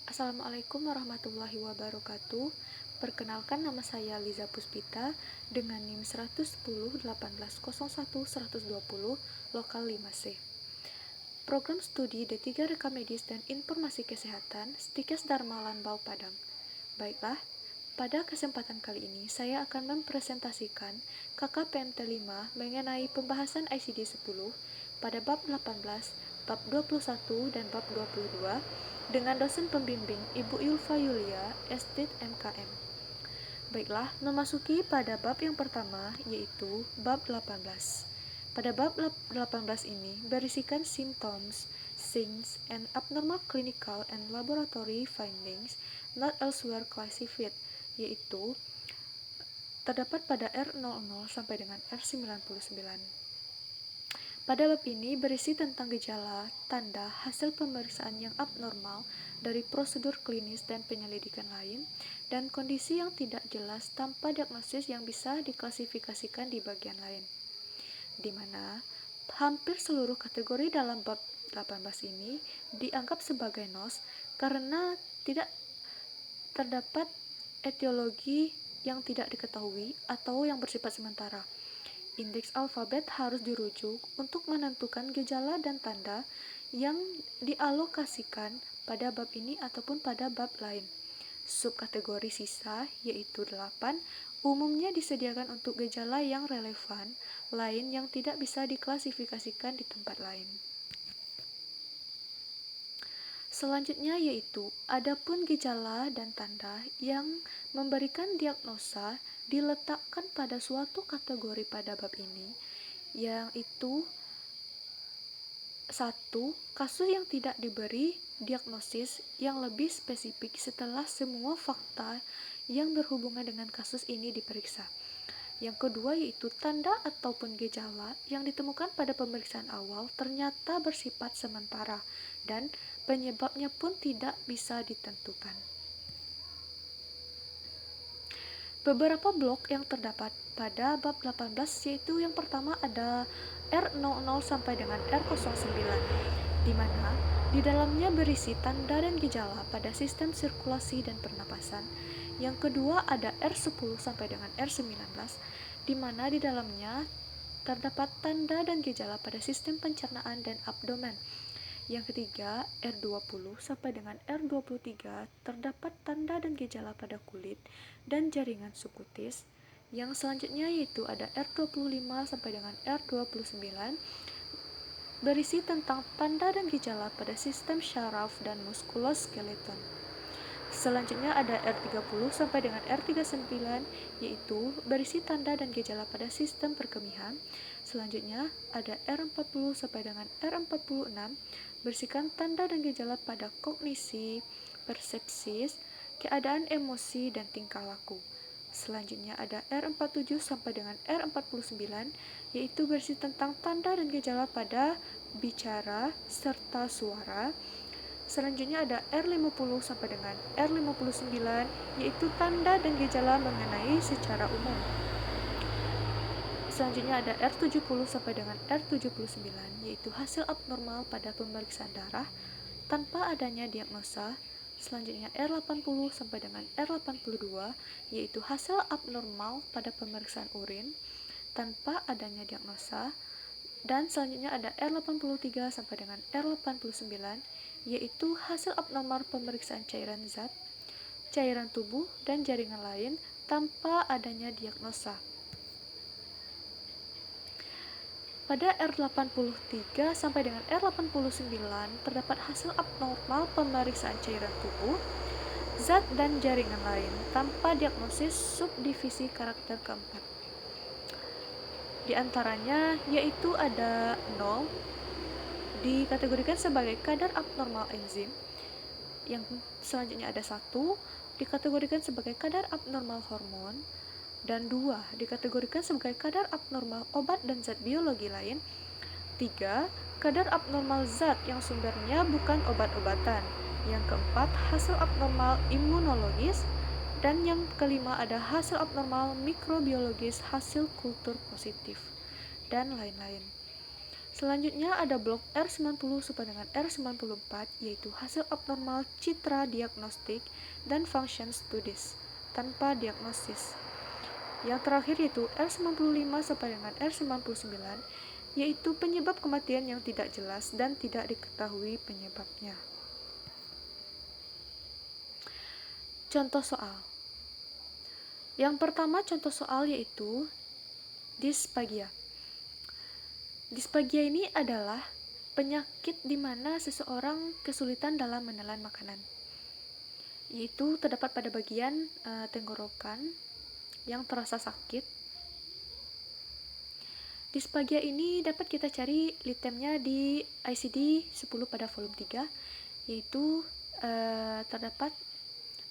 Assalamualaikum warahmatullahi wabarakatuh. Perkenalkan, nama saya Liza Puspita dengan NIM 110 1801 120 lokal 5C. Program studi D3 Rekam Medis dan Informasi Kesehatan Stikes Dharma Lanbau Padang. Baiklah, pada kesempatan kali ini saya akan mempresentasikan KKPMT 5 mengenai pembahasan ICD 10 pada bab 18, bab 21 dan bab 22 dengan dosen pembimbing Ibu Yulfa Yulia, Estit MKM. Baiklah, memasuki pada bab yang pertama, yaitu bab 18. Pada bab 18 ini berisikan symptoms, signs, and abnormal clinical and laboratory findings not elsewhere classified, yaitu terdapat pada R00 sampai dengan R99. Pada bab ini berisi tentang gejala, tanda, hasil pemeriksaan yang abnormal dari prosedur klinis dan penyelidikan lain, dan kondisi yang tidak jelas tanpa diagnosis yang bisa diklasifikasikan di bagian lain, di mana hampir seluruh kategori dalam bab 18 ini dianggap sebagai NOS karena tidak terdapat etiologi yang tidak diketahui atau yang bersifat sementara. Indeks alfabet harus dirujuk untuk menentukan gejala dan tanda yang dialokasikan pada bab ini ataupun pada bab lain. Subkategori sisa, yaitu 8, umumnya disediakan untuk gejala yang relevan lain yang tidak bisa diklasifikasikan di tempat lain. Selanjutnya yaitu adapun gejala dan tanda yang memberikan diagnosa diletakkan pada suatu kategori pada bab ini, yang itu 1. Kasus yang tidak diberi diagnosis yang lebih spesifik setelah semua fakta yang berhubungan dengan kasus ini diperiksa. Yang kedua yaitu tanda ataupun gejala yang ditemukan pada pemeriksaan awal ternyata bersifat sementara dan penyebabnya pun tidak bisa ditentukan. Beberapa blok yang terdapat pada bab 18 yaitu yang pertama ada R00 sampai dengan R09, di mana di dalamnya berisi tanda dan gejala pada sistem sirkulasi dan pernapasan. Yang kedua ada R10 sampai dengan R19, di mana di dalamnya terdapat tanda dan gejala pada sistem pencernaan dan abdomen. Yang ketiga, R20 sampai dengan R23 terdapat tanda dan gejala pada kulit dan jaringan subkutis. Yang selanjutnya yaitu ada R25 sampai dengan R29 berisi tentang tanda dan gejala pada sistem syaraf dan muskuloskeleton. Selanjutnya ada R30 sampai dengan R39 yaitu berisi tanda dan gejala pada sistem perkemihan. Selanjutnya ada R40 sampai dengan R46 berisikan tanda dan gejala pada kognisi, persepsi, keadaan emosi dan tingkah laku. Selanjutnya ada R47 sampai dengan R49 yaitu berisi tentang tanda dan gejala pada bicara serta suara. Selanjutnya ada R50 sampai dengan R59 yaitu tanda dan gejala mengenai secara umum. Selanjutnya ada R70 sampai dengan R79 yaitu hasil abnormal pada pemeriksaan darah tanpa adanya diagnosa. Selanjutnya R80 sampai dengan R82 yaitu hasil abnormal pada pemeriksaan urin tanpa adanya diagnosa. Dan selanjutnya ada R83 sampai dengan R89 yaitu hasil abnormal pemeriksaan cairan zat, cairan tubuh, dan jaringan lain tanpa adanya diagnosa. Pada R83 sampai dengan R89 terdapat hasil abnormal pemeriksaan cairan tubuh, zat, dan jaringan lain tanpa diagnosis subdivisi karakter keempat. Di antaranya yaitu ada 0 dikategorikan sebagai kadar abnormal enzim, yang selanjutnya ada 1 dikategorikan sebagai kadar abnormal hormon, dan 2 dikategorikan sebagai kadar abnormal obat dan zat biologi lain. 3 kadar abnormal zat yang sumbernya bukan obat-obatan. Yang keempat hasil abnormal imunologis, dan yang kelima ada hasil abnormal mikrobiologis hasil kultur positif, dan lain-lain. Selanjutnya ada blok R90 sampai dengan R94, yaitu hasil abnormal citra diagnostik dan function studies tanpa diagnosis. Yang terakhir yaitu R95 sampai dengan R99, yaitu penyebab kematian yang tidak jelas dan tidak diketahui penyebabnya. Contoh soal. Yang pertama contoh soal yaitu dysphagia. Dysphagia ini adalah penyakit di mana seseorang kesulitan dalam menelan makanan, yaitu terdapat pada bagian tenggorokan yang terasa sakit. Dysphagia ini dapat kita cari litemnya di ICD 10 pada volume 3, yaitu terdapat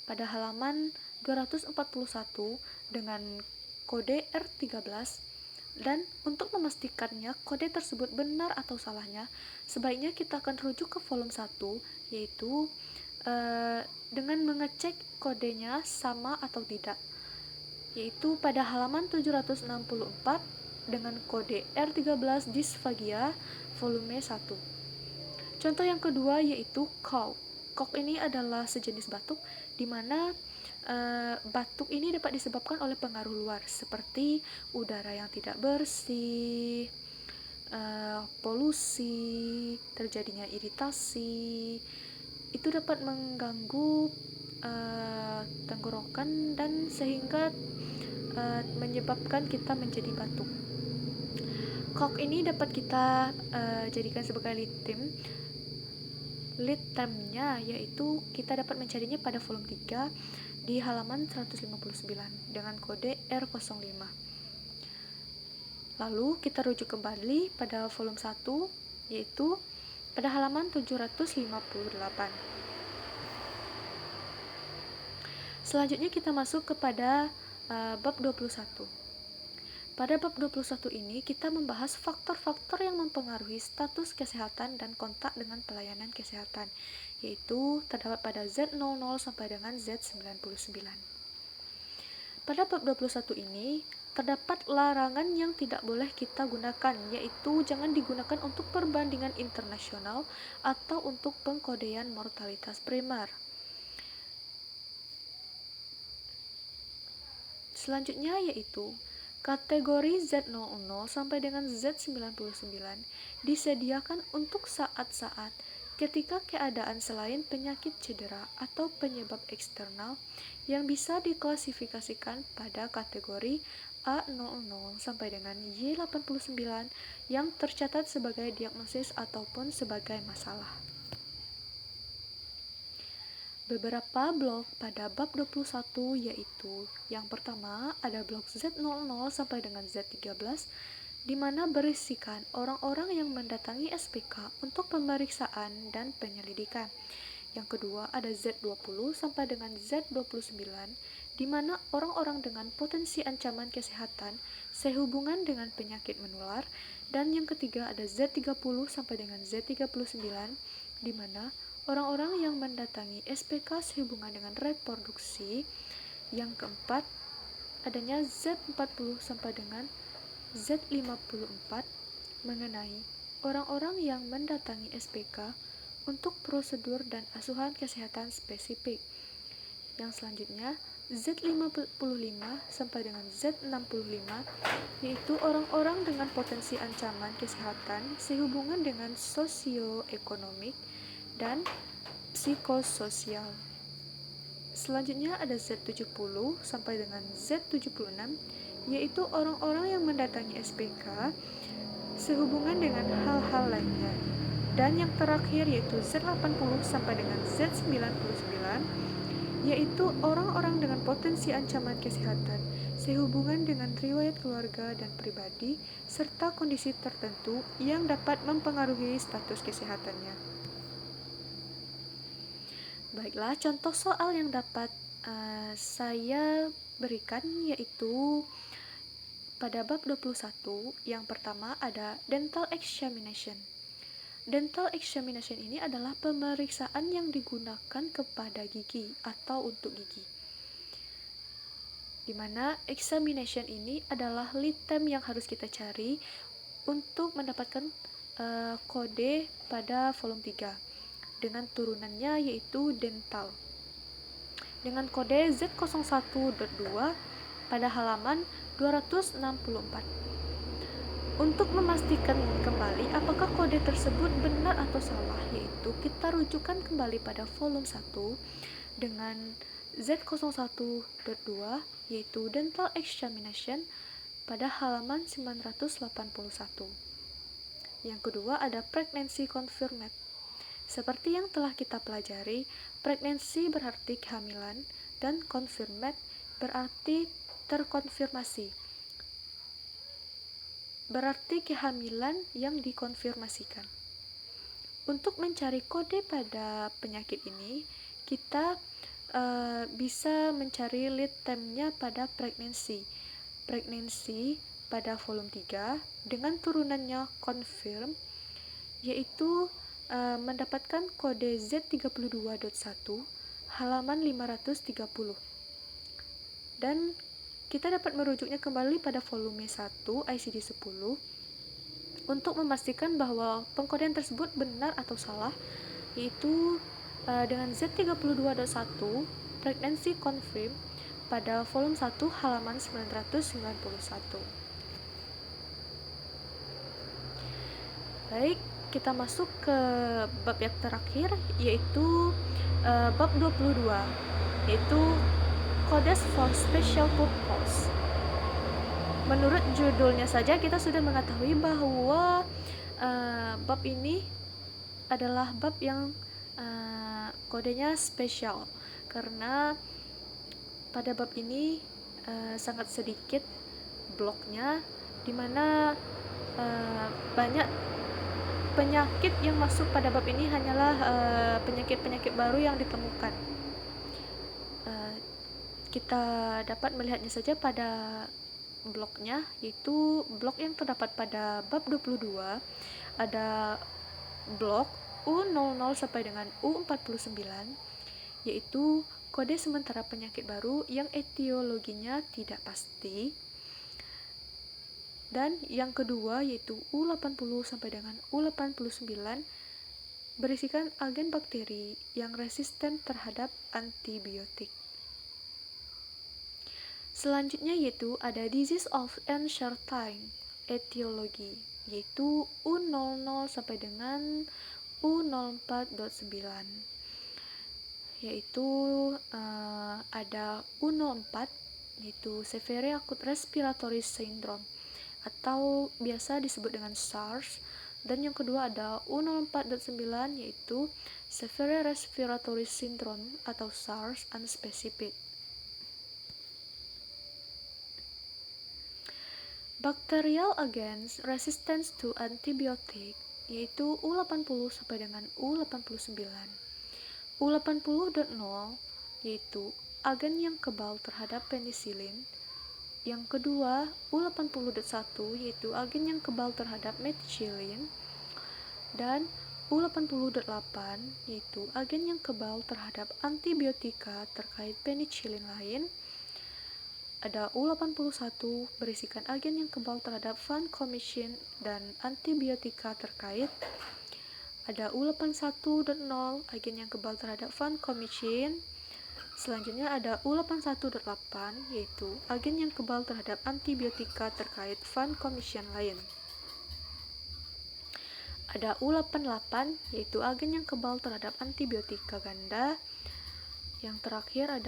pada halaman 241 dengan kode R13, dan untuk memastikannya kode tersebut benar atau salahnya, sebaiknya kita akan rujuk ke volume 1, yaitu dengan mengecek kodenya sama atau tidak, yaitu pada halaman 764 dengan kode R13 dysphagia volume 1. Contoh yang kedua yaitu cough. Cough ini adalah sejenis batuk di mana batuk ini dapat disebabkan oleh pengaruh luar seperti udara yang tidak bersih, polusi, terjadinya iritasi. Itu dapat mengganggu tenggorokan dan sehingga menyebabkan kita menjadi batuk. Cough ini dapat kita jadikan sebagai litemnya, yaitu kita dapat mencarinya pada volume 3 di halaman 159 dengan kode R05. Lalu kita rujuk kembali pada volume 1, yaitu pada halaman 758. Selanjutnya kita masuk kepada bab 21. Pada bab 21 ini kita membahas faktor-faktor yang mempengaruhi status kesehatan dan kontak dengan pelayanan kesehatan, yaitu terdapat pada Z00 sampai dengan Z99. Pada bab 21 ini terdapat larangan yang tidak boleh kita gunakan, yaitu jangan digunakan untuk perbandingan internasional atau untuk pengkodean mortalitas primer. Selanjutnya yaitu kategori Z00 sampai dengan Z99 disediakan untuk saat-saat ketika keadaan selain penyakit cedera atau penyebab eksternal yang bisa diklasifikasikan pada kategori A00 sampai dengan Y89 yang tercatat sebagai diagnosis ataupun sebagai masalah. Beberapa blok pada bab 21 yaitu yang pertama ada blok Z00 sampai dengan Z13 di mana berisikan orang-orang yang mendatangi SPK untuk pemeriksaan dan penyelidikan. Yang kedua ada Z20 sampai dengan Z29 di mana orang-orang dengan potensi ancaman kesehatan sehubungan dengan penyakit menular, dan yang ketiga ada Z30 sampai dengan Z39 di mana orang-orang yang mendatangi SPK sehubungan dengan reproduksi. Yang keempat, adanya Z40 sampai dengan Z54 mengenai orang-orang yang mendatangi SPK untuk prosedur dan asuhan kesehatan spesifik. Yang selanjutnya, Z55 sampai dengan Z65 yaitu orang-orang dengan potensi ancaman kesehatan sehubungan dengan sosioekonomik dan psikososial. Selanjutnya ada Z70 sampai dengan Z76 yaitu orang-orang yang mendatangi SPK sehubungan dengan hal-hal lainnya. Dan yang terakhir yaitu Z80 sampai dengan Z99 yaitu orang-orang dengan potensi ancaman kesehatan sehubungan dengan riwayat keluarga dan pribadi serta kondisi tertentu yang dapat mempengaruhi status kesehatannya. Baiklah, contoh soal yang dapat saya berikan yaitu pada bab 21, yang pertama ada dental examination. Dental examination ini adalah pemeriksaan yang digunakan kepada gigi atau untuk gigi. Di mana examination ini adalah litem yang harus kita cari untuk mendapatkan kode pada volume 3 dengan turunannya yaitu dental dengan kode Z01.2 pada halaman 264. Untuk memastikan kembali apakah kode tersebut benar atau salah, yaitu kita rujukan kembali pada volume 1 dengan Z01.2 yaitu dental examination pada halaman 981. Yang kedua ada pregnancy confirmed. Seperti yang telah kita pelajari, pregnancy berarti kehamilan dan confirmed berarti terkonfirmasi. Berarti kehamilan yang dikonfirmasikan. Untuk mencari kode pada penyakit ini, kita bisa mencari lead time-nya pada pregnancy. Pregnancy pada volume 3 dengan turunannya confirm yaitu mendapatkan kode Z32.1 halaman 530 dan kita dapat merujuknya kembali pada volume 1 ICD-10 untuk memastikan bahwa pengkodean tersebut benar atau salah, yaitu dengan Z32.1 pregnancy confirm pada volume 1 halaman 991. Baik, kita masuk ke bab yang terakhir, yaitu bab 22, yaitu codes for special purpose. Menurut judulnya saja kita sudah mengetahui bahwa bab ini adalah bab yang kodenya spesial, karena pada bab ini sangat sedikit bloknya, dimana banyak penyakit yang masuk pada bab ini hanyalah penyakit-penyakit baru yang ditemukan. Kita dapat melihatnya saja pada bloknya, yaitu blok yang terdapat pada bab 22 ada blok U00 sampai dengan U49, yaitu kode sementara penyakit baru yang etiologinya tidak pasti. Dan yang kedua yaitu U80 sampai dengan U89 berisikan agen bakteri yang resisten terhadap antibiotik. Selanjutnya yaitu ada disease of uncertain etiology, yaitu U00 sampai dengan U04.9, yaitu ada U04 yaitu severe acute respiratory syndrome atau biasa disebut dengan SARS, dan yang kedua ada U04.9 yaitu severe respiratory syndrome atau SARS unspecific. Bacterial against resistance to antibiotic yaitu U80 sampai dengan U89. U80.0 yaitu agen yang kebal terhadap penisilin. Yang kedua U80.1 yaitu agen yang kebal terhadap methicillin. Dan U80.8 yaitu agen yang kebal terhadap antibiotika terkait penicillin lain. Ada U81 berisikan agen yang kebal terhadap vancomycin dan antibiotika terkait. Ada U81.0 agen yang kebal terhadap vancomycin. Selanjutnya ada U81.8 yaitu agen yang kebal terhadap antibiotika terkait vancomycin lain. Ada U88 yaitu agen yang kebal terhadap antibiotika ganda. Yang terakhir ada